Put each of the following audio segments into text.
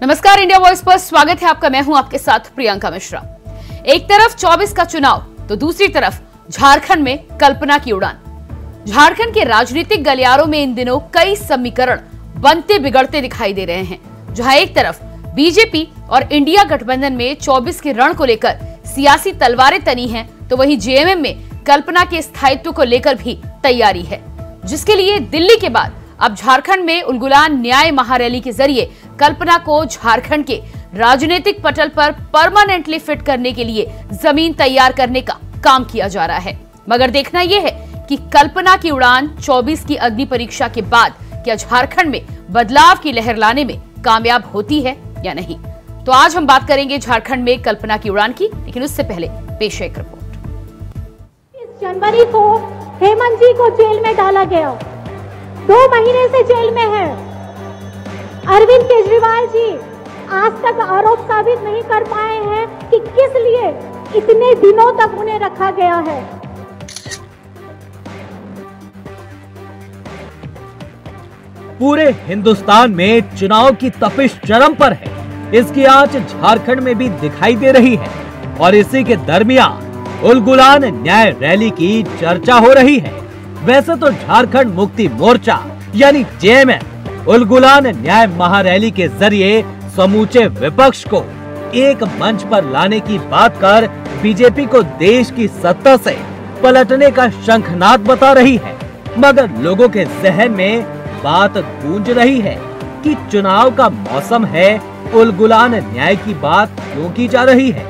नमस्कार, India voice पर स्वागत है आपका। मैं हूं आपके साथ प्रियंका मिश्रा। एक तरफ 24 का चुनाव तो दूसरी तरफ झारखंड में कल्पना की उड़ान। झारखंड के राजनीतिक गलियारों में इन दिनों कई समीकरण बनते बिगड़ते दिखाई दे रहे हैं। जहां एक तरफ बीजेपी और इंडिया गठबंधन में 24 के रण को लेकर सियासी तलवारें तनी हैं, तो वहीं जेएमएम में कल्पना के स्थायित्व को लेकर भी तैयारी है, जिसके लिए दिल्ली के बाद अब झारखंड में उलगुलान न्याय महारैली के जरिए कल्पना को झारखंड के राजनीतिक पटल पर परमानेंटली फिट करने के लिए जमीन तैयार करने का काम किया जा रहा है। मगर देखना यह है कि कल्पना की उड़ान 24 की अग्नि परीक्षा के बाद क्या झारखंड में बदलाव की लहर लाने में कामयाब होती है या नहीं। तो आज हम बात करेंगे झारखंड में कल्पना की उड़ान की, लेकिन उससे पहले पेश है एक रिपोर्ट। 30 जनवरी को हेमंत जी को जेल में डाला गया, 2 महीने से जेल में है। अरविंद केजरीवाल जी आज तक आरोप साबित नहीं कर पाए हैं कि किस लिए इतने दिनों तक उन्हें रखा गया है। पूरे हिंदुस्तान में चुनाव की तपिश चरम पर है। इसकी आंच झारखंड में भी दिखाई दे रही है और इसी के दरमियान उलगुलान न्याय रैली की चर्चा हो रही है। वैसे तो झारखंड मुक्ति मोर्चा यानी जेएमएम उलगुलान न्याय महारैली के जरिए समूचे विपक्ष को एक मंच पर लाने की बात कर बीजेपी को देश की सत्ता से पलटने का शंखनाद बता रही है। मगर लोगों के जहन में बात गूंज रही है कि चुनाव का मौसम है, उलगुलान न्याय की बात क्यों की जा रही है।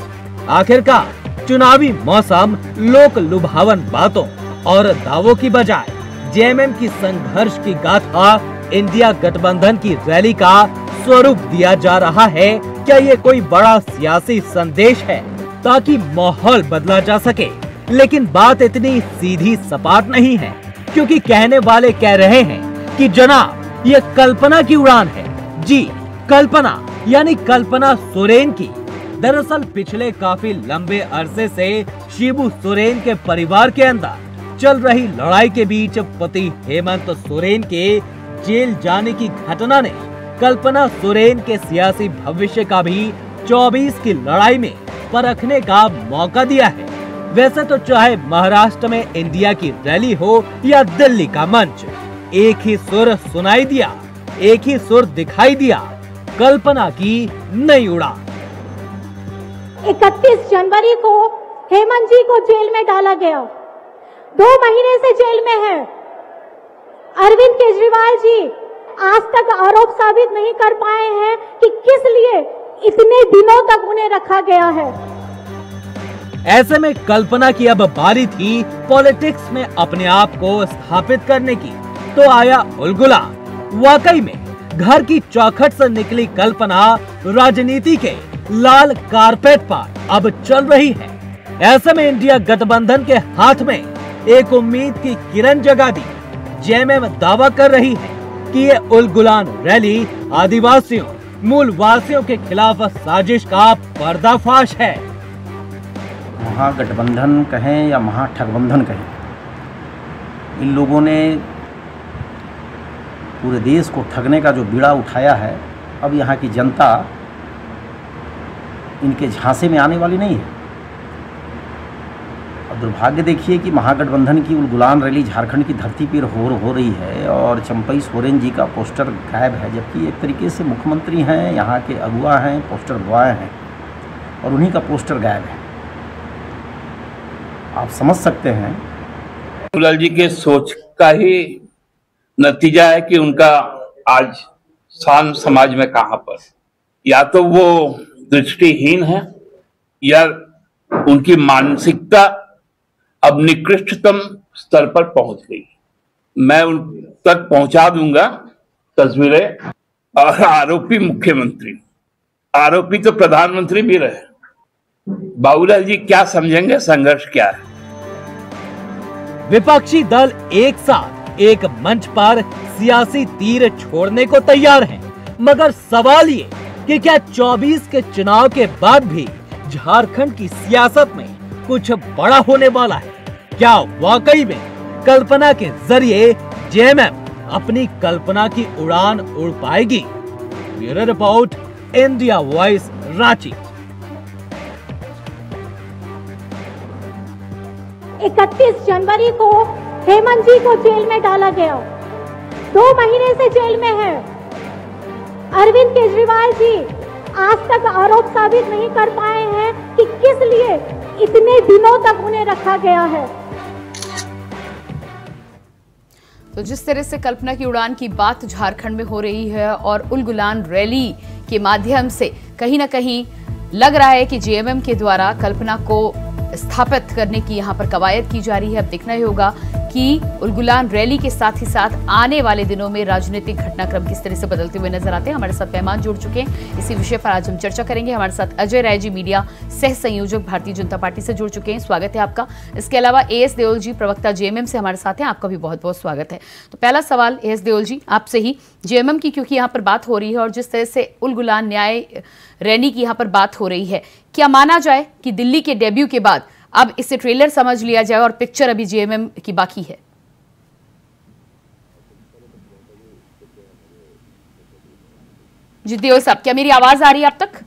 आखिरकार चुनावी मौसम लोक लुभावन बातों और दावों की बजाय जेएमएम की संघर्ष की गाथा इंडिया गठबंधन की रैली का स्वरूप दिया जा रहा है। क्या ये कोई बड़ा सियासी संदेश है ताकि माहौल बदला जा सके? लेकिन बात इतनी सीधी सपाट नहीं है, क्योंकि कहने वाले कह रहे हैं कि जनाब ये कल्पना की उड़ान है। जी, कल्पना यानी कल्पना सोरेन की। दरअसल पिछले काफी लंबे अरसे से शिबू सोरेन के परिवार के अंदर चल रही लड़ाई के बीच पति हेमंत सोरेन के जेल जाने की घटना ने कल्पना सोरेन के सियासी भविष्य का भी 24 की लड़ाई में परखने का मौका दिया है। वैसे तो चाहे महाराष्ट्र में इंडिया की रैली हो या दिल्ली का मंच, एक ही सुर सुनाई दिया, एक ही सुर दिखाई दिया, कल्पना की नई उड़ान। 31 जनवरी को हेमंत जी को जेल में डाला गया, 2 महीने से जेल में है। अरविंद केजरीवाल जी आज तक आरोप साबित नहीं कर पाए हैं कि किस लिए इतने दिनों तक उन्हें रखा गया है। ऐसे में कल्पना की अब बारी थी पॉलिटिक्स में अपने आप को स्थापित करने की, तो आया उलगुलान। वाकई में घर की चौखट से निकली कल्पना राजनीति के लाल कारपेट पर अब चल रही है। ऐसे में इंडिया गठबंधन के हाथ में एक उम्मीद की किरण जगा दी। जेएमएम दावा कर रही है कि ये उलगुलान रैली आदिवासियों, मूल वासियों के खिलाफ साजिश का पर्दाफाश है। महागठबंधन कहें या महाठगबंधन कहें, इन लोगों ने पूरे देश को ठगने का जो बीड़ा उठाया है, अब यहाँ की जनता इनके झांसे में आने वाली नहीं है। अब दुर्भाग्य देखिए कि महागठबंधन की उलगुलान रैली झारखंड की धरती पर हो रही है और चंपई सोरेन जी का पोस्टर गायब है, जबकि एक तरीके से मुख्यमंत्री हैं, यहाँ के अगुआ हैं, पोस्टर बॉय हैं, और उन्हीं का पोस्टर गायब है। आप समझ सकते हैं बाबूलाल जी के सोच का ही नतीजा है कि उनका आज स्थान समाज में कहां पर, या तो वो दृष्टिहीन है या उनकी मानसिकता अब निकृष्टतम स्तर पर पहुंच गई। मैं उन तक पहुंचा दूंगा तस्वीरें। और आरोपी मुख्यमंत्री, आरोपी तो प्रधानमंत्री भी रहे। बाबूलाल जी क्या समझेंगे संघर्ष क्या है? विपक्षी दल एक साथ एक मंच पर सियासी तीर छोड़ने को तैयार हैं, मगर सवाल ये कि क्या 24 के चुनाव के बाद भी झारखंड की सियासत में कुछ बड़ा होने वाला है? क्या वाकई में कल्पना के जरिए जेएमएम अपनी कल्पना की उड़ान उड़ पाएगी? Bureau report, India voice Ranchi. 31 जनवरी को हेमंत जी को जेल में डाला गया, 2 महीने से जेल में है। अरविंद केजरीवाल जी आज तक आरोप साबित नहीं कर पाए हैं कि किस लिए इतने दिनों तक उन्हें रखा गया है। तो जिस तरह से कल्पना की उड़ान की बात झारखंड में हो रही है और उल गुलान रैली के माध्यम से कहीं ना कहीं लग रहा है कि जेएमएम के द्वारा कल्पना को स्थापित करने की यहां पर कवायद की जा रही है। अब देखना ही होगा कि उल गुलान रैली के साथ ही साथ आने वाले दिनों में राजनीतिक घटनाक्रम किस तरह से बदलते हुए नजर आते हैं। हमारे साथ मेहमान जुड़ चुके हैं, इसी विषय पर आज हम चर्चा करेंगे। हमारे साथ अजय राय जी, मीडिया सह संयोजक भारतीय जनता पार्टी से जुड़ चुके हैं, स्वागत है आपका। इसके अलावा एएस देओल जी, प्रवक्ता जेएमएम से हमारे साथ हैं, आपका भी बहुत बहुत स्वागत है। तो पहला सवाल एएस देओल जी आपसे ही, जेएमएम की क्योंकि यहाँ पर बात हो रही है और जिस तरह से उल गुलान न्याय रैली की यहाँ पर बात हो रही है, क्या माना जाए कि दिल्ली के डेब्यू के बाद अब इसे ट्रेलर समझ लिया जाए और पिक्चर अभी जेएमएम की बाकी है? जी देओल साहब, क्या मेरी आवाज आ रही है आप तक?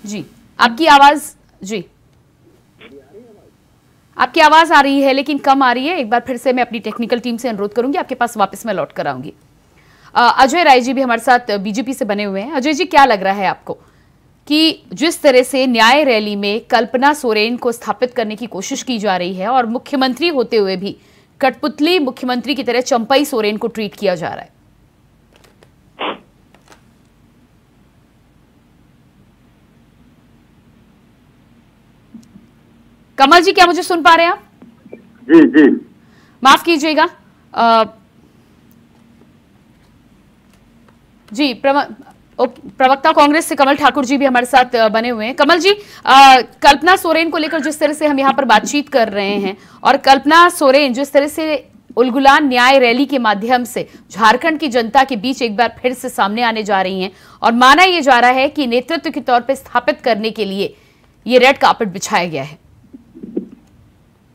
जी आपकी आवाज, जी आपकी आवाज आ रही है लेकिन कम आ रही है। एक बार फिर से मैं अपनी टेक्निकल टीम से अनुरोध करूंगी, आपके पास वापस मैं लौट कर आऊंगी। अजय राय जी भी हमारे साथ बीजेपी से बने हुए हैं। अजय जी, क्या लग रहा है आपको कि जिस तरह से न्याय रैली में कल्पना सोरेन को स्थापित करने की कोशिश की जा रही है और मुख्यमंत्री होते हुए भी कठपुतली मुख्यमंत्री की तरह चंपई सोरेन को ट्रीट किया जा रहा है? कमल जी, क्या मुझे सुन पा रहे हैं आप? जी जी, माफ कीजिएगा जी, प्रवक्ता कांग्रेस से कमल ठाकुर जी भी हमारे साथ बने हुए हैं। कमल जी, कल्पना सोरेन को लेकर जिस तरह से हम यहाँ पर बातचीत कर रहे हैं और कल्पना सोरेन जिस तरह से उल गुलान न्याय रैली के माध्यम से झारखंड की जनता के बीच एक बार फिर से सामने आने जा रही हैं और माना यह जा रहा है कि नेतृत्व के तौर पर स्थापित करने के लिए ये रेड कार्पेट बिछाया गया है।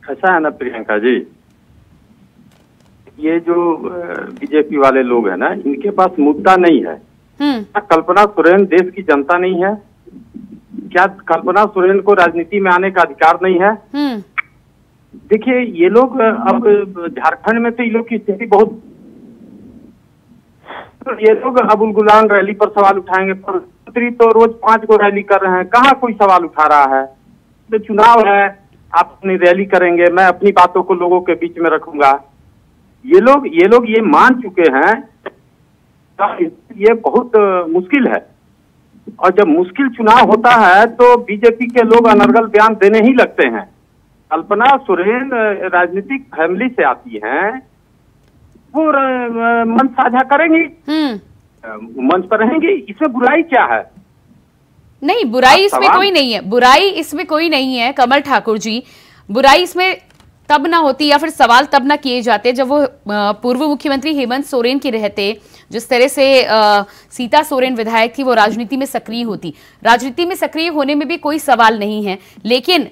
ऐसा है ना प्रियंका जी, ये जो बीजेपी वाले लोग हैं ना, इनके पास मुद्दा नहीं है। कल्पना सोरेन देश की जनता नहीं है क्या? कल्पना सोरेन को राजनीति में आने का अधिकार नहीं है? देखिए, ये लोग अब झारखंड में तो ये लोग की स्थिति बहुत, तो ये लोग अब उल गुलान रैली पर सवाल उठाएंगे। प्रधानमंत्री तो रोज 5 को रैली कर रहे हैं, कहाँ कोई सवाल उठा रहा है? तो चुनाव है, आप अपनी रैली करेंगे, मैं अपनी बातों को लोगों के बीच में रखूंगा। ये लोग ये मान चुके हैं, ये बहुत मुश्किल है। और जब मुश्किल चुनाव होता है तो बीजेपी के लोग अनर्गल बयान देने ही लगते हैं। कल्पना सोरेन राजनीतिक फैमिली से आती हैं, वो मंच साझा करेंगी, मंच पर रहेंगी, इसमें बुराई क्या है? नहीं, बुराई इसमें कोई नहीं है, बुराई इसमें कोई नहीं है कमल ठाकुर जी। बुराई इसमें तब ना होती या फिर सवाल तब ना किए जाते जब वो पूर्व मुख्यमंत्री हेमंत सोरेन के रहते, जिस तरह से सीता सोरेन विधायक थी, वो राजनीति में सक्रिय होती। राजनीति में सक्रिय होने में भी कोई सवाल नहीं है, लेकिन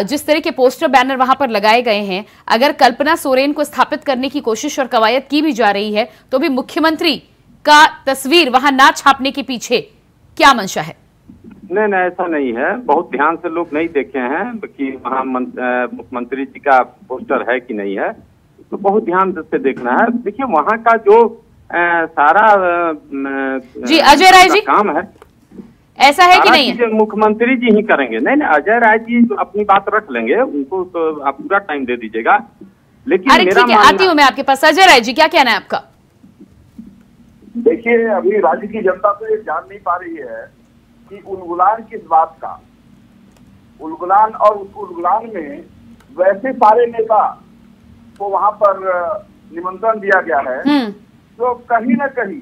जिस तरह के पोस्टर बैनर वहां पर लगाए गए हैं, अगर कल्पना सोरेन को स्थापित करने की कोशिश और कवायद की भी जा रही है तो भी मुख्यमंत्री का तस्वीर वहां ना छापने के पीछे क्या मंशा है? नहीं, ऐसा नहीं है। बहुत ध्यान से लोग नहीं देखे हैं कि वहाँ मुख्यमंत्री जी का पोस्टर है कि नहीं है, तो बहुत ध्यान से देखना है। देखिए, वहाँ का जो सारा जी अजय राय जी काम है, ऐसा है कि नहीं है? मुख्यमंत्री जी ही करेंगे। नहीं, अजय राय जी अपनी बात रख लेंगे, उनको तो आप पूरा टाइम दे दीजिएगा। लेकिन अरे ठीक है, आती हूँ मैं आपके पास। अजय राय जी, क्या कहना है आपका? देखिए, अभी राज्य की जनता तो ये जान नहीं पा रही है कि उलगुलान किस बात का। उलगुलान, और उस उलगुलान में वैसे सारे नेता को वहां पर निमंत्रण दिया गया है तो कहीं न कहीं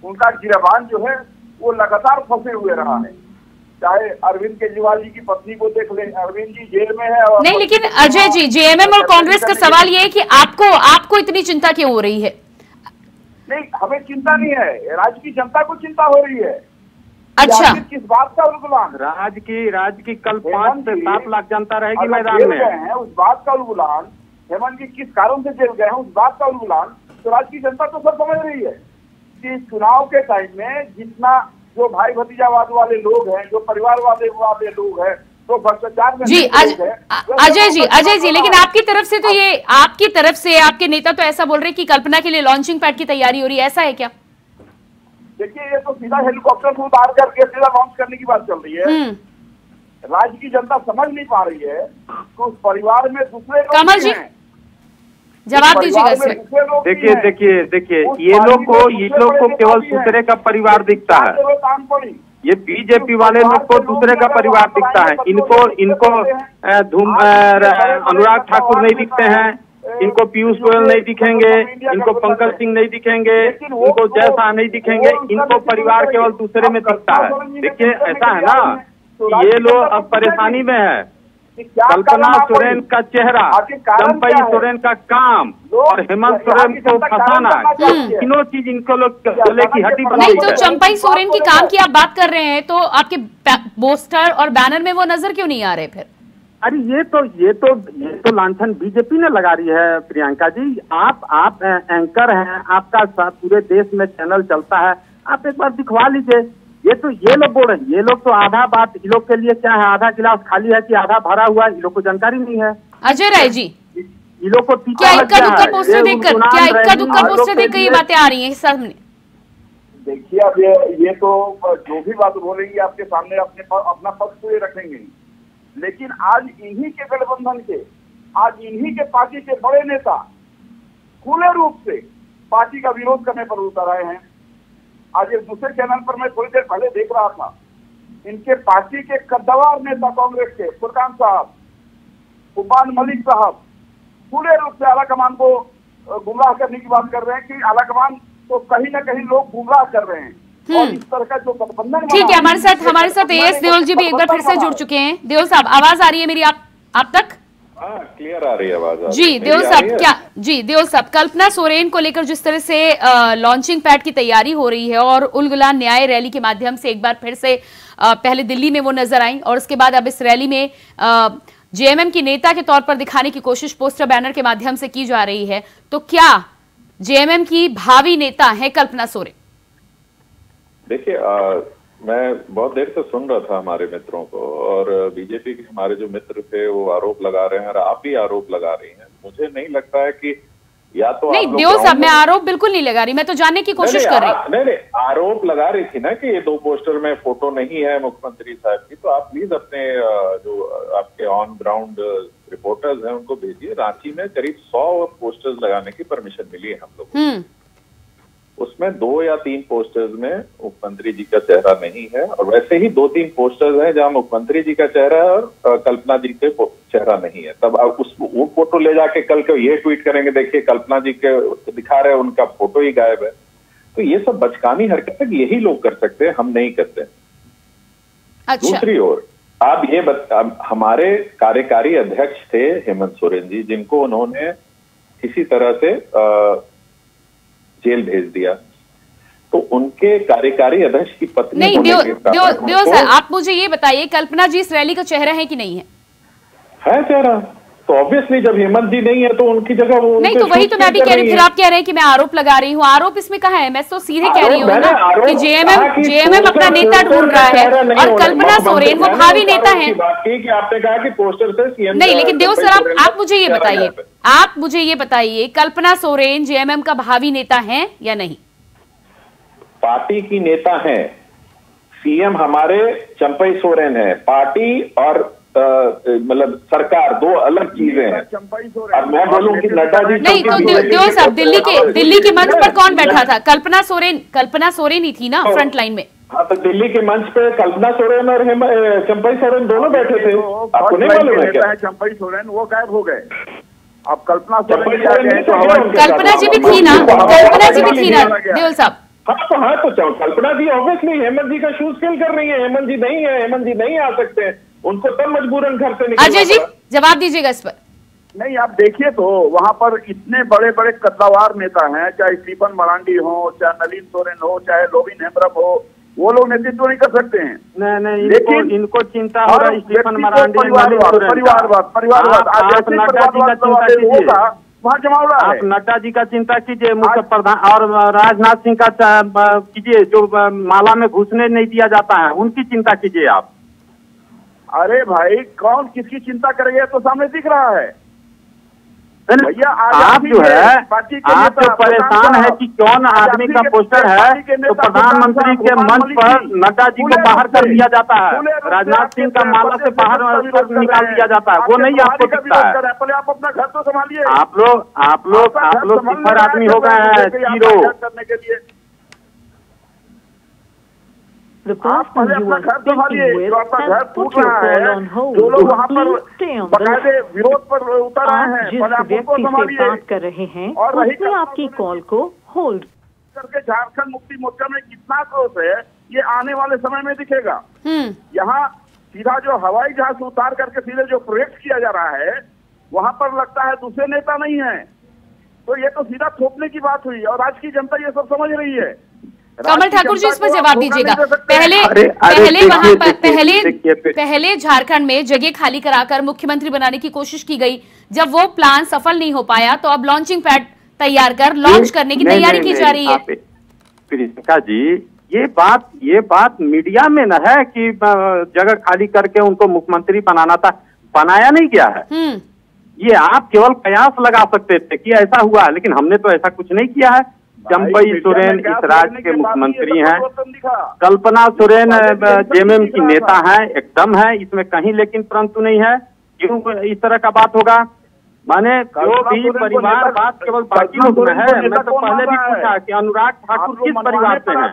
उनका गिरबान जो है वो लगातार फंसे हुए रहा है। चाहे अरविंद केजरीवाल जी की पत्नी को देख लें, अरविंद जी जेल में है। और नहीं, लेकिन अजय जी, जेएमएम और कांग्रेस का सवाल ये है कि आपको इतनी चिंता क्यों हो रही है? नहीं, हमें चिंता नहीं है, राज्य की जनता को चिंता हो रही है। अच्छा, किस बात का उलगुलान? राज्य की कल 5 से 7 लाख जनता रहेगी मैदान में। है उस बात का उलगुलान, हेमंत जी किस कारण से जेल गए हैं उस बात का उलगुलान, तो राज्य की जनता तो सब समझ रही है। कि चुनाव के टाइम में जितना जो भाई भतीजावाद वाले लोग हैं, जो परिवार वाले लोग हैं, तो भ्रष्टाचार में जी अजय जी, लेकिन आपकी तरफ से तो ये आपके नेता तो ऐसा बोल रहे कि कल्पना के लिए लॉन्चिंग पैड की तैयारी हो रही है, ऐसा है क्या? देखिए, ये तो सीधा हेलीकॉप्टर से उतार करके सीधा लॉन्च करने की बात चल रही है। राज्य की जनता समझ नहीं पा रही है तो उस परिवार में दूसरे लोग कमल जी जवाब दीजिएगा इस पर। देखिए ये लोग को केवल दूसरे का परिवार दिखता है। ये बीजेपी वाले लोग को दूसरे का परिवार दिखता है। इनको अनुराग ठाकुर नहीं दिखते हैं, इनको पीयूष गोयल नहीं दिखेंगे, इनको पंकज सिंह नहीं दिखेंगे, इनको जय शाह नहीं दिखेंगे। इनको परिवार केवल दूसरे में दिखता है। देखिए ऐसा है ना, ये लोग अब परेशानी में है। कल्पना सोरेन का चेहरा, चंपई सोरेन का काम और हेमंत सोरेन को फंसाना, तीनों चीज इनको लोग गले की हड्डी बना। नहीं तो चंपई सोरेन की काम की आप बात कर रहे हैं, तो आपके पोस्टर और बैनर में वो नजर क्यों नहीं आ रहे फिर? अरे ये तो लांछन बीजेपी ने लगा रही है प्रियंका जी। आप एंकर हैं, आपका पूरे देश में चैनल चलता है, आप एक बार दिखवा लीजिए। ये लोग बोल रहे हैं, ये लोग तो आधा बात इन लोग के लिए क्या है, आधा गिलास खाली है कि आधा भरा हुआ है, इन लोग को जानकारी नहीं है। अजय राय जी, इन लोग को क्या इक्का दुक्का पोस्टर देखकर ये बातें आ रही हैं सामने? देखिए, अब ये तो जो भी बात बोलेंगे आपके सामने अपना पक्ष तो ये रखेंगे, लेकिन आज इन्हीं के गठबंधन के, आज इन्हीं के पार्टी के बड़े नेता खुले रूप से पार्टी का विरोध करने पर उतर आए हैं। आज एक दूसरे चैनल पर मैं थोड़ी देर पहले देख रहा था, इनके पार्टी के कद्दावर नेता कांग्रेस के फुरकान साहब, उबान मलिक साहब पूरे रूप से आला कमान को गुमराह करने की बात कर रहे हैं कि आला कमान तो कहीं ना कहीं लोग गुमराह कर रहे हैं। और इस तरह का जो गठबंधन, ठीक है, हमारे साथ एएस देओल जी भी एक बार फिर से जुड़ चुके हैं। देओल साहब, आवाज आ रही है मेरी आप तक? क्लियर आ रही है आवाज? जी देओल साहब, कल्पना सोरेन को लेकर जिस तरह से लॉन्चिंग पैड की तैयारी हो रही है और उल गुलान न्याय रैली के माध्यम से एक बार फिर से पहले दिल्ली में वो नजर आई और उसके बाद अब इस रैली में जेएमएम की नेता के तौर पर दिखाने की कोशिश पोस्टर बैनर के माध्यम से की जा रही है, तो क्या जेएमएम की भावी नेता है कल्पना सोरेन? देखिए, मैं बहुत देर से सुन रहा था हमारे मित्रों को, और बीजेपी के हमारे जो मित्र थे वो आरोप लगा रहे हैं और आप भी आरोप लगा रही हैं। मुझे नहीं लगता है कि या तो नहीं, देओल साहब, मैं आरोप बिल्कुल नहीं लगा रही, मैं तो जानने की कोशिश कर रही हूँ। नहीं, आरोप लगा रही थी ना कि ये 2 पोस्टर में फोटो नहीं है मुख्यमंत्री साहब की, तो आप प्लीज अपने जो आपके ऑन ग्राउंड रिपोर्टर्स हैं उनको भेजिए। रांची में करीब 100 पोस्टर्स लगाने की परमिशन मिली है हम लोगों को, उसमें 2 या 3 पोस्टर्स में मुख्यमंत्री जी का चेहरा नहीं है, और वैसे ही 2-3 पोस्टर्स हैं जहां मुख्यमंत्री जी का चेहरा है और कल्पना जी के चेहरा नहीं है। तब आप वो फोटो ले जाके कल को ये ट्वीट करेंगे, देखिए कल्पना जी के दिखा रहे हैं, उनका फोटो ही गायब है। तो ये सब बचकानी हरकत यही लोग कर सकते हैं, हम नहीं करते। अच्छा। दूसरी ओर आप हमारे कार्यकारी अध्यक्ष थे हेमंत सोरेन जी, जिनको उन्होंने किसी तरह से जेल भेज दिया, तो उनके कार्यकारी अध्यक्ष की पत्नी नहीं, देओल साहब, आप मुझे ये बताइए, कल्पना जी इस रैली का चेहरा है कि नहीं है? है चेहरा, तो ऑब्वियसली जब हेमंत जी नहीं है तो उनकी जगह वो नहीं, तो वही तो मैं भी कह रही हूँ। फिर आप कह रहे हैं कि मैं आरोप लगा रही हूँ, आरोप इसमें कहाँ है? मैं तो सीधे कह रही हूँ ना कि जेएमएम अपना नेता ढूंढ रहा है और कल्पना सोरेन वो भावी नेता है। आपने कहा कि पोस्टर से सीएम नहीं, लेकिन देओल सर, आप मुझे ये बताइए, कल्पना सोरेन जेएमएम का भावी नेता है या नहीं? पार्टी की नेता है, सीएम हमारे चंपई सोरेन है। पार्टी और मतलब सरकार 2 अलग चीजें हैं। अब मैं बोलूं कि नड्डा जी नहीं, तो देओल साहब, दिल्ली के मंच पर कौन बैठा था? कल्पना सोरेन ही थी ना फ्रंट लाइन में। हाँ, तो दिल्ली के मंच पे कल्पना सोरेन और चंपई सोरेन दोनों बैठे थे। आपको नहीं मालूम है क्या? चंपई सोरेन वो गायब हो गए, अब कल्पना जी भी थी ना, कल्पना जी भी थी ना देओल साहब। हाँ तो कल्पना जी ऑब्वियसली हेमंत जी का शूज फिल कर रही है। हेमंत जी नहीं आ सकते, उनको तब मजबूरन घर से निकलना। अजय जी, जवाब दीजिएगा इस पर। नहीं, आप देखिए तो वहां पर इतने बड़े बड़े कद्दावर नेता हैं, चाहे स्टीफन मरांडी हो, चाहे नलिन सोरेन हो, चाहे लोबिन हेम्ब्रम हो, वो लोग नेतृत्व नहीं कर सकते हैं। नहीं, लेकिन इनको चिंता हो रहा है स्टीफन मरांडी, परिवारवाद। वहाँ जमावड़ा है। आप नड्डा जी का चिंता कीजिए, मुख्य प्रधान, और राजनाथ सिंह का कीजिए, जो माला में घुसने नहीं दिया जाता है, उनकी चिंता कीजिए आप। अरे भाई, कौन किसकी चिंता करेगा तो सामने दिख रहा है भैया। आप जो है, आप जो परेशान है कि कौन आदमी का पोस्टर है, तो प्रधानमंत्री के मंच पर नड्डा जी को बाहर कर दिया जाता है, राजनाथ सिंह का माला से बाहर निकाल दिया जाता है, वो नहीं आपको दिखता है। पहले आप अपना घर तो संभालिए। आप लोग सिफर आदमी हो गए हैं, जीरो करने के लिए। आप पहले अपना घर संभालिए, जो आपका घर टूट रहा है, जो लोग वहाँ पर बकायदे विरोध पर उतर रहे हैं, पहले आप उनको संभालिए। बात कर रहे हैं और रही आपकी कॉल को होल्ड करके झारखंड मुक्ति मोर्चा में कितना क्रोध है, ये आने वाले समय में दिखेगा। यहाँ सीधा जो हवाई जहाज से उतार करके सीधे जो प्रोजेक्ट किया जा रहा है, वहाँ पर लगता है दूसरे नेता नहीं है, तो ये तो सीधा थोपने की बात हुई, और आज की जनता ये सब समझ रही है। कमल ठाकुर जी, इस पर जवाब दीजिएगा। पहले झारखंड में जगह खाली कराकर मुख्यमंत्री बनाने की कोशिश की गई, जब वो प्लान सफल नहीं हो पाया तो अब लॉन्चिंग पैड तैयार कर लॉन्च करने की तैयारी की जा रही है। प्रियंका जी, ये बात मीडिया में न है कि जगह खाली करके उनको मुख्यमंत्री बनाना था, बनाया नहीं गया है। ये आप केवल कयास लगा सकते थे कि ऐसा हुआ, लेकिन हमने तो ऐसा कुछ नहीं किया है। चंपई सोरेन इस राज्य के मुख्यमंत्री हैं, कल्पना सोरेन जेएमएम की नेता हैं, एकदम है, इसमें कहीं लेकिन परंतु नहीं है। क्यों इस तरह का बात होगा? माने जो भी परिवार बात केवल बाकी लोग में है। मैं तो पहले भी पूछा कि अनुराग ठाकुर किस परिवार से है,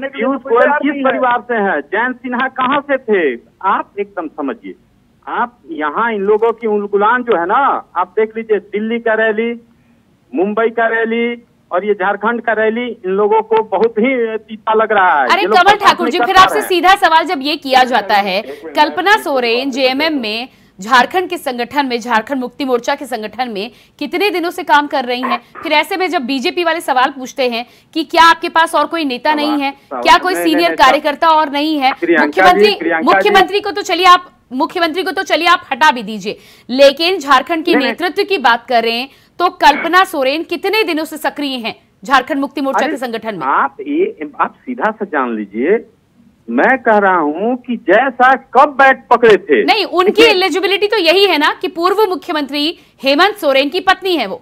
पीयूष गोयल किस परिवार से है, जयंत सिन्हा कहाँ से थे? आप एकदम समझिए, आप यहाँ इन लोगों की उलगुलान जो है ना, आप देख लीजिए, दिल्ली का रैली, मुंबई का रैली और ये झारखंड का रैली, इन लोगों को बहुत ही तीता लग रहा है। अरे कमल ठाकुर जी, फिर आपसे सीधा सवाल जब ये किया जाता है, कल्पना सोरेन जेएमएम में, झारखंड के संगठन में, झारखंड मुक्ति मोर्चा के संगठन में कितने दिनों से काम कर रही हैं, फिर ऐसे में जब बीजेपी वाले सवाल पूछते हैं कि क्या आपके पास और कोई नेता नहीं है, क्या कोई सीनियर कार्यकर्ता और नहीं है, मुख्यमंत्री को तो चलिए आप हटा भी दीजिए, लेकिन झारखंड के नेतृत्व की बात करें तो कल्पना सोरेन कितने दिनों से सक्रिय हैं झारखंड मुक्ति मोर्चा के संगठन में? आप सीधा सा जान लीजिए, मैं कह रहा हूं कि जैसा कब बैट पकड़े थे। नहीं, उनकी एलिजिबिलिटी तो यही है ना कि पूर्व मुख्यमंत्री हेमंत सोरेन की पत्नी है वो।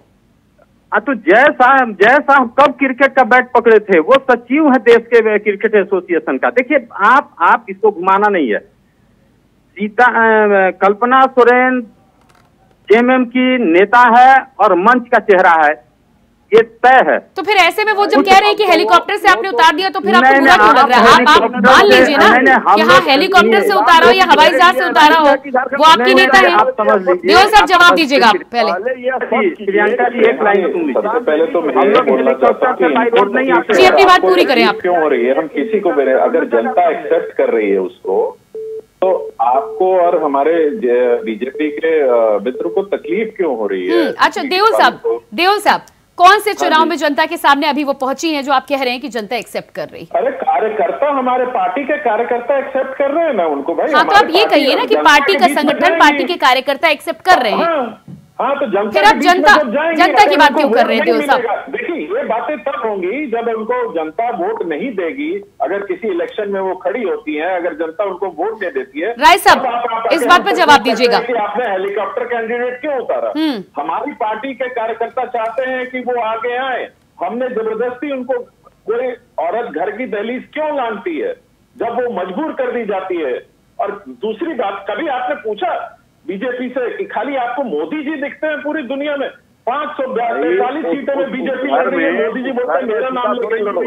तो जैसा कब क्रिकेट का बैट पकड़े थे, वो सचिव है देश के क्रिकेट एसोसिएशन का। देखिए, आप इसको घुमाना नहीं है। कल्पना सोरेन जेएमएम की नेता है और मंच का चेहरा है, ये तय है। तो फिर ऐसे में वो जब कह रहे हैं कि हेलीकॉप्टर से आपने उतार दिया, तो फिर आपको बुरा क्यों लग रहा है? आप मान लीजिए ना कि हाँ, हेलीकॉप्टर से उतारा हो या हवाई जहाज से उतारा हो, वो आपकी नेता है। देओल साहब, जवाब दीजिएगा आप पहले। प्रियंका जी, एक लाइन सुन लीजिए। पहले तो जी, अपनी बात पूरी करें आप। क्यों हो रही है? हम किसी को, अगर जनता एक्सेप्ट कर रही है उसको, तो आपको और हमारे बीजेपी के मित्र को तकलीफ क्यों हो रही है? अच्छा, देओल साहब, कौन से चुनाव में जनता के सामने अभी वो पहुंची हैं जो आप कह रहे हैं कि जनता एक्सेप्ट कर रही? अरे कार्यकर्ता, हमारे पार्टी के कार्यकर्ता एक्सेप्ट कर रहे हैं ना उनको भाई। हाँ, तो आप ये कहिए ना कि पार्टी का संगठन, पार्टी के कार्यकर्ता एक्सेप्ट कर रहे हैं। हाँ, तो जनता, फिर आप जनता की बात क्यों कर रहे हैं देओल साहब? देखिए, ये बातें तब होंगी जब उनको जनता वोट नहीं देगी। अगर किसी इलेक्शन में वो खड़ी होती है, अगर जनता उनको वोट नहीं देती है। राय साहब, इस बात पर जवाब दीजिएगा कि आपने हेलीकॉप्टर कैंडिडेट क्यों उतारा? हमारी पार्टी के कार्यकर्ता चाहते हैं कि वो आगे आए, हमने जबरदस्ती उनको, कोई औरत घर की दहलीज क्यों लांघती है जब वो मजबूर कर दी जाती है? और दूसरी बात, कभी आपने पूछा बीजेपी से कि खाली आपको मोदी जी दिखते हैं पूरी दुनिया में? 543 सीटों में बीजेपी लड़ रही है, मोदी जी बोलते हैं मेरा नाम लेकर लड़ो।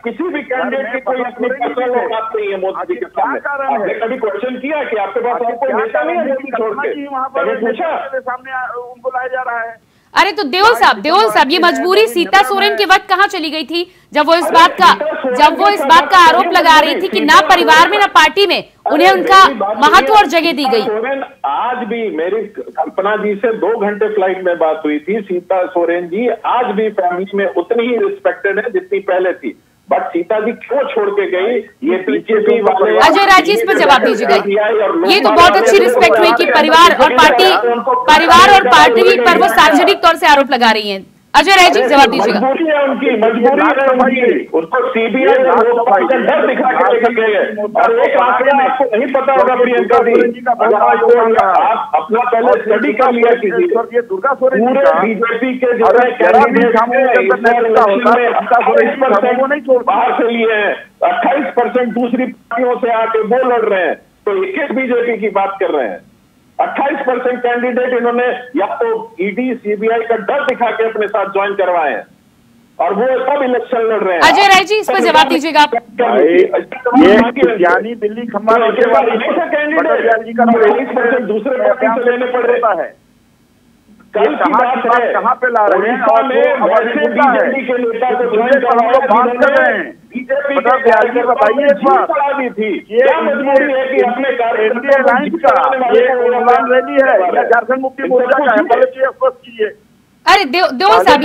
किसी भी कैंडिडेट की कोई अपनी पर्सनल बात नहीं है मोदी जी के सामने। आपने कभी क्वेश्चन किया कि आपके पास और कोई नेता नहीं है मोदी छोड़ के? कभी पूछा? सामने उनको लाया जा रहा है। अरे तो देओल साहब, ये मजबूरी सीता सोरेन के वक्त कहाँ चली गई थी, जब वो इस बात का आरोप लगा रही थी कि ना परिवार में ना पार्टी में उन्हें उनका महत्व और जगह दी गई? आज भी मेरी कल्पना जी से 2 घंटे फ्लाइट में बात हुई थी। सीता सोरेन जी आज भी फैमिली में उतनी ही रिस्पेक्टेड है जितनी पहले थी। बट सीता जी क्यों छोड़ के गई, ये बीजेपी वाले। अजय राय जी, इस पर जवाब दीजिएगा। ये तो बहुत अच्छी रिस्पेक्ट हुई कि परिवार और पार्टी पर वो सार्वजनिक तौर से आरोप लगा रही हैं। अजय राय जी, जवाब दीजिएगा। मजबूरी है उनकी, उनको सीबीआई डर दिखा के लेकर गए। और एक आंकड़ा आपको नहीं पता होगा प्रियंका जी, आप अपना पहले स्टडी कर लिया कीजिए। पूरे बीजेपी के जो बाहर से लिए हैं, 28% दूसरी पार्टियों से आके वो लड़ रहे हैं, तो एक बीजेपी की बात कर रहे हैं। 28% कैंडिडेट इन्होंने या तो ईडी सीबीआई का डर दिखा के अपने साथ ज्वाइन करवाए हैं, और वो सब इलेक्शन लड़ रहे हैं। अजय राय जी, इस पर जवाब दीजिएगा आप। यानी दिल्ली खम्बा कैंडिडेट दूसरे पार्टी से लेने पड़ रहा है। कल की बात है, कहाँ पे ला रहे हैं, और बीजेपी के नेता को ज्वाइन करवाया, बीजेपी बताइए थी। क्या मजबूरी है कि अपने रैली है या झारखंड मुक्ति मोर्चा का है, स्पष्ट कीजिए। अरे देओल साहब,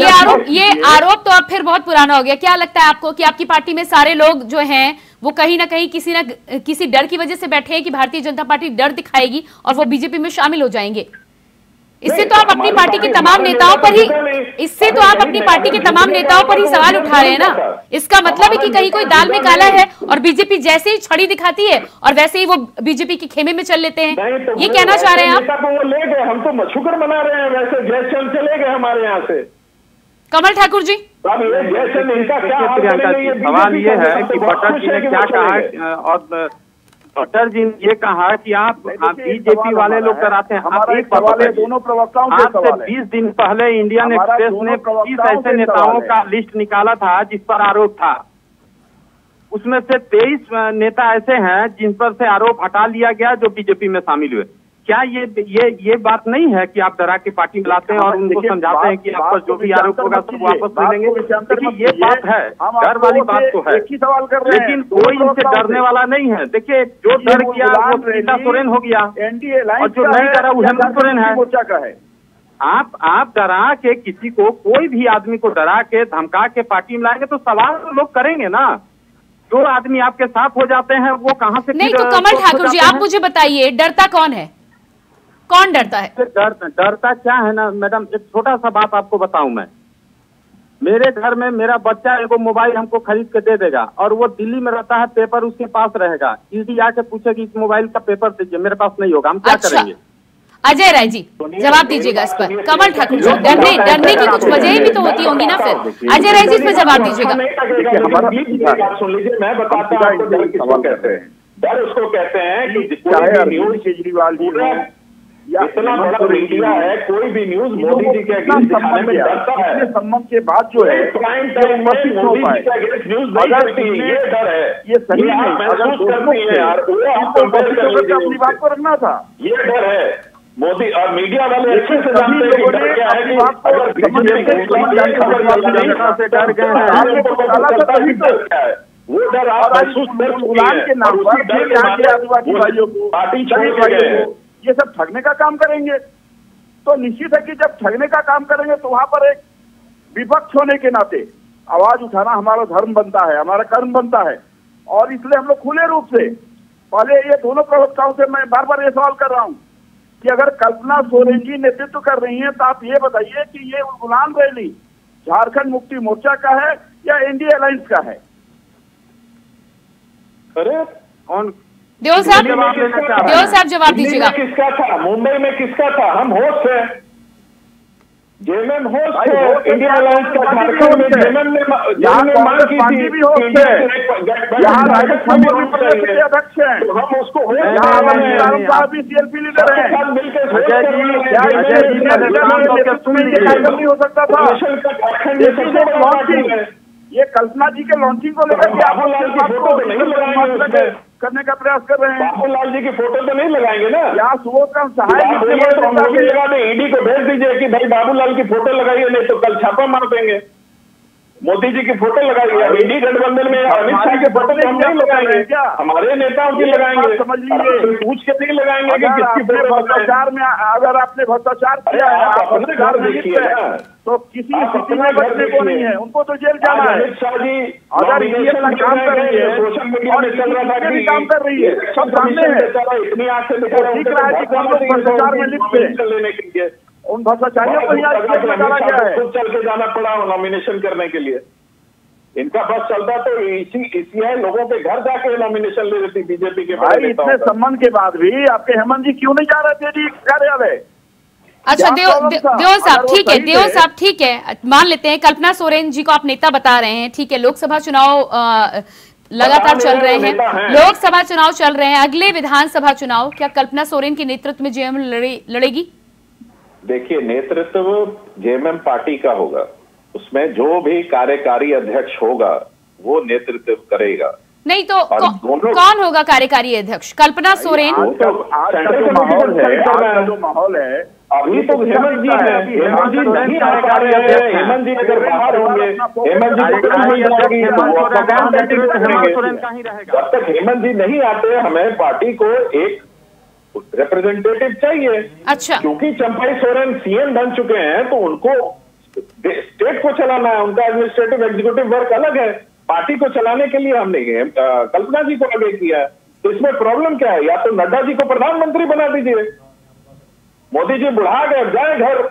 ये आरोप तो अब फिर बहुत पुराना हो गया। क्या लगता है आपको कि आपकी पार्टी में सारे लोग जो हैं वो कहीं ना कहीं किसी डर की वजह से बैठे हैं कि भारतीय जनता पार्टी डर दिखाएगी और वो बीजेपी में शामिल हो जाएंगे? इससे तो आप अपनी पार्टी के तमाम नेताओं पर ही सवाल उठा रहे हैं ना। इसका मतलब है कि कहीं कोई दाल में काला है और बीजेपी जैसे ही छड़ी दिखाती है और वैसे ही वो बीजेपी के खेमे में चल लेते हैं। ये कहना चाह रहे हैं आप? वो ले गए, हम तो मशुकर मना रहे हैं, वैसे जयचंद चले गए हमारे यहाँ से। कमल ठाकुर जी, सवाल ये है कि भट्टर जी ने क्या कहा, और भट्टर जी ने ये कहा कि आप बीजेपी वाले लोग कराते हैं। आप एक सवाल, दोनों प्रवक्ताओं के आज से 20 दिन पहले इंडियन एक्सप्रेस ने 20 ऐसे नेताओं का लिस्ट निकाला था जिस पर आरोप था। उसमें से 23 नेता ऐसे हैं जिन पर से आरोप हटा लिया गया जो बीजेपी में शामिल हुए। क्या ये बात नहीं है कि आप डरा के पार्टी में लाते हैं और उनको समझाते हैं कि आप पर जो भी आरोप होगा सब वापस ले लेंगे? देखिए, ये बात है, डर वाली बात तो है, लेकिन कोई इनसे डरने वाला नहीं है। देखिए, जो डर किया वो सीता सोरेन हो गया, और जो नहीं डरा वो हेमंत सोरेन है। आप डरा के किसी को, कोई भी आदमी को डरा के धमका के पार्टी में लाएंगे तो सवाल तो लोग करेंगे ना। जो आदमी आपके साथ हो जाते हैं वो कहाँ से? नहीं तो कमल ठाकुर जी, आप मुझे बताइए, डरता कौन है? कौन डरता है? डरता क्या है ना मैडम, एक छोटा सा बात आपको बताऊं मैं। मेरे घर में मेरा बच्चा एगो मोबाइल हमको खरीद के दे देगा और वो दिल्ली में रहता है, पेपर उसके पास रहेगा, ईडी आके पूछेगी इस मोबाइल का पेपर दीजिए, मेरे पास नहीं होगा, हम क्या करेंगे? अजय राय जी, जवाब दीजिएगा इस पर। कमल ठाकुर जी, डरने की कुछ वजह भी तो होती होंगी ना फिर। अजय राय जी, इस पर जवाब दीजिएगा। सुन लीजिए, मैं बताता हूँ डर किसको कहते हैं। डर उसको कहते हैं कि चाहे अरविंद केजरीवाल जी हो, इतना बड़ा मीडिया है, कोई भी न्यूज मोदी जी के अगेंस्ट दिखाने में डरता है। संबंध के बाद जो है प्राइम टाइम में मोदी जी के अगेंस्ट न्यूज नहीं करती, ये डर है, ये सही है। महसूस करती है यार, वो आपको अपनी बात को रखना था, ये डर है। मोदी और मीडिया वाले अच्छे से जानते हैं कि डर क्या है, कि अगर डर गए हैं, वो डर आप महसूस कर चुके हैं, पार्टी छोड़ गए, ये सब ठगने का काम करेंगे। तो निश्चित है कि जब ठगने का काम करेंगे तो वहां पर एक विपक्ष होने के नाते आवाज उठाना हमारा धर्म बनता है, हमारा कर्म बनता है। और इसलिए हम लोग खुले रूप से, पहले ये दोनों प्रवक्ताओं से मैं बार बार ये सवाल कर रहा हूँ कि अगर कल्पना सोरेन जी नेतृत्व कर रही हैं तो आप ये बताइए कि ये गुलाम रैली झारखंड मुक्ति मोर्चा का है या एनडीए अलायंस का है? अरे कौन? देओल साहब जवाब दीजिएगा। किसका था? मुंबई में किसका था? हम होस्ट है, जेएमएम होस्ट है, इंडिया अलायंस का। झारखंड में जेएमएम ने मांग की थी भी होस्ट है, यहाँ राजस्थान में भी अध्यक्ष है, तो हम उसको भी सीएलपी लीडर है। नहीं हो सकता था ये कल्पना जी के लॉन्चिंग को लेकर बाबूलाल की फोटो तो नहीं लगाएंगे, करने का प्रयास कर रहे हैं। बाबूलाल जी की फोटो तो नहीं लगाएंगे ना, या सुबोध का सहायक लगा दे, ईडी को भेज दीजिए कि भाई बाबूलाल की फोटो लगाइए, नहीं तो कल छापा मार देंगे। मोदी जी की फोटो लगाइए। अब इंडी गठबंधन में अमित शाह के फोटो हम नहीं लगाएंगे क्या? हमारे नेताओं की लगाएंगे, समझ लीजिए, पूछ के नहीं लगाएंगे कि किसकी भ्रष्टाचार में, अगर आपने भ्रष्टाचार किया है आप अपने घर देखिए तो किसी स्थिति में बचने को नहीं है, उनको तो जेल जाना है। अमित शाह जी अगर ये अपना काम कर रही है, सोशल मीडिया में चल रहा था कि काम कर रही है, सब सामने है, इतनी आंख से दिख रहा है कि कौन लोग भ्रष्टाचार में लिप्त है लेने के लिए। उन भ्रष्टाचारियों को यहाँ जेल में डाला गया है। खुद चल के जाना पड़ा नॉमिनेशन करने के लिए। इनका बस चलता तो इसी लोगों के घर जाके नॉमिनेशन ले लेती बीजेपी के। भाई इतने संबंध के बाद भी आपके हेमंत जी क्यों नहीं जा रहे थे जी कार्यालय? अच्छा देओल साहब ठीक है, देओल साहब ठीक है, मान लेते हैं कल्पना सोरेन जी को आप नेता बता रहे हैं, ठीक है, लोकसभा चुनाव लगातार चल रहे हैं, लोकसभा चुनाव चल रहे हैं, अगले विधानसभा चुनाव क्या कल्पना सोरेन के नेतृत्व में जेएमएम लड़ेगी? देखिए, नेतृत्व जेएमएम पार्टी का होगा, उसमें जो भी कार्यकारी अध्यक्ष होगा वो नेतृत्व करेगा। नहीं तो कौन होगा कार्यकारी अध्यक्ष? कल्पना सोरेन? आज का जो माहौल है अभी तो हेमंत जी है, हेमंत जी नहीं आ पा रहे हैं, हेमंत जी अगर बाहर होंगे, हेमंत जी जब तक हेमंत जी नहीं आते हमें पार्टी को एक रिप्रेजेंटेटिव चाहिए। अच्छा, क्योंकि चंपाई सोरेन सीएम बन चुके हैं तो उनको स्टेट को चलाना है, उनका एडमिनिस्ट्रेटिव एग्जीक्यूटिव वर्क अलग है। पार्टी को चलाने के लिए हमने कल्पना जी को आगे किया है, तो इसमें प्रॉब्लम क्या है? या तो नड्डा जी को प्रधानमंत्री बना दीजिए, मोदी जी बुढ़ा गए, जाए घर।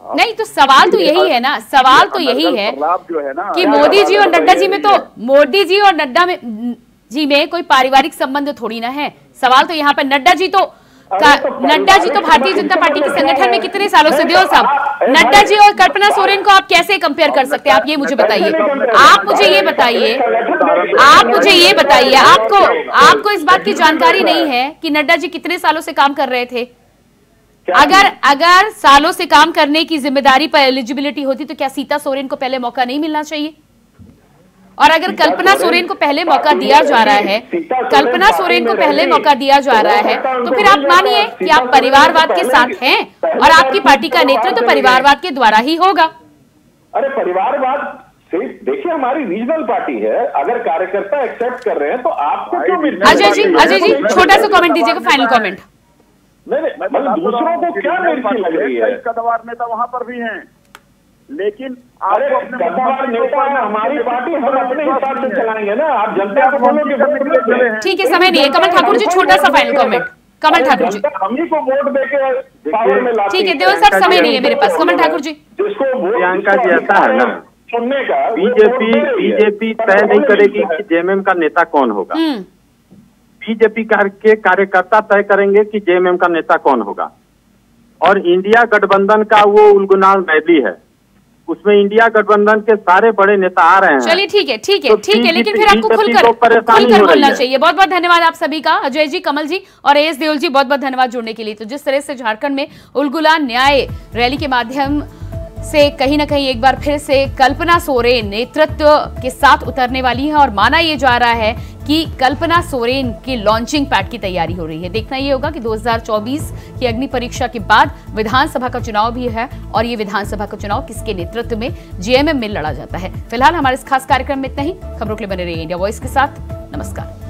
नहीं तो सवाल तो यही है ना, सवाल तो यही है कि मोदी जी और नड्डा जी में तो मोदी जी और नड्डा में जी में कोई पारिवारिक संबंध थोड़ी ना है। सवाल तो यहाँ पर नड्डा जी तो भारतीय जनता पार्टी के संगठन में कितने सालों से? देओल साहब, नड्डा जी और कल्पना सोरेन को आप कैसे कंपेयर कर सकते हैं? आप ये मुझे बताइए, आप मुझे ये बताइए, आपको इस बात की जानकारी नहीं है कि नड्डा जी कितने सालों से काम कर रहे थे? अगर सालों से काम करने की जिम्मेदारी पर एलिजिबिलिटी होती तो क्या सीता सोरेन को पहले मौका नहीं मिलना चाहिए? और अगर कल्पना सोरेन को पहले मौका दिया जा रहा है, कल्पना सोरेन को पहले मौका दिया जा रहा है, तो फिर आप मानिए कि आप परिवारवाद के साथ हैं और आपकी पार्टी का नेतृत्व तो परिवारवाद के द्वारा ही होगा। अरे परिवारवाद से देखिए, हमारी रीजनल पार्टी है, अगर कार्यकर्ता एक्सेप्ट कर रहे हैं तो आपको क्यों? अजय जी छोटा सा कमेंट दीजिएगा, फाइनल कमेंट। नहीं, मतलब दूसरों को क्या मिर्ची लग रही है? कदवार नेता वहां पर भी हैं, लेकिन कदवार नेता है हमारी पार्टी, हम अपने हिसाब से चलाएंगे ना। आप जनता को बोलोगे ठीक है, समय नहीं है। कमल ठाकुर जी छोटा सा फाइनल कमेंट। कमल ठाकुर जी, हम ही को वोट देके पावर में लाते। ठीक है देओल साहब, समय नहीं है मेरे पास। कमल ठाकुर जी, जिसको प्रियंका जी ऐसा है ना सुनने का, बीजेपी तय नहीं करेगी कि जेएमएम का नेता कौन होगा, बीजेपी के कार्यकर्ता तय करेंगे कि जेएमएम का नेता कौन होगा। और इंडिया गठबंधन का वो उलगुलान रैली है, उसमें इंडिया गठबंधन के सारे बड़े नेता आ रहे हैं। चलिए ठीक है, लेकिन फिर आपको खुलकर बोलना चाहिए। बहुत बहुत धन्यवाद आप सभी का, अजय जी, कमल जी और एएस देओल जी, बहुत बहुत धन्यवाद जुड़ने के लिए। तो जिस तरह से झारखंड में उलगुलान न्याय रैली के माध्यम से कहीं ना कहीं एक बार फिर से कल्पना सोरेन नेतृत्व के साथ उतरने वाली है और माना यह जा रहा है कि कल्पना सोरेन की लॉन्चिंग पैड की तैयारी हो रही है। देखना यह होगा कि 2024 की अग्नि परीक्षा के बाद विधानसभा का चुनाव भी है और ये विधानसभा का चुनाव किसके नेतृत्व में जेएमएम में लड़ा जाता है। फिलहाल हमारे इस खास कार्यक्रम में इतना ही। खबरों के लिए बने रहिए इंडिया वॉइस के साथ। नमस्कार।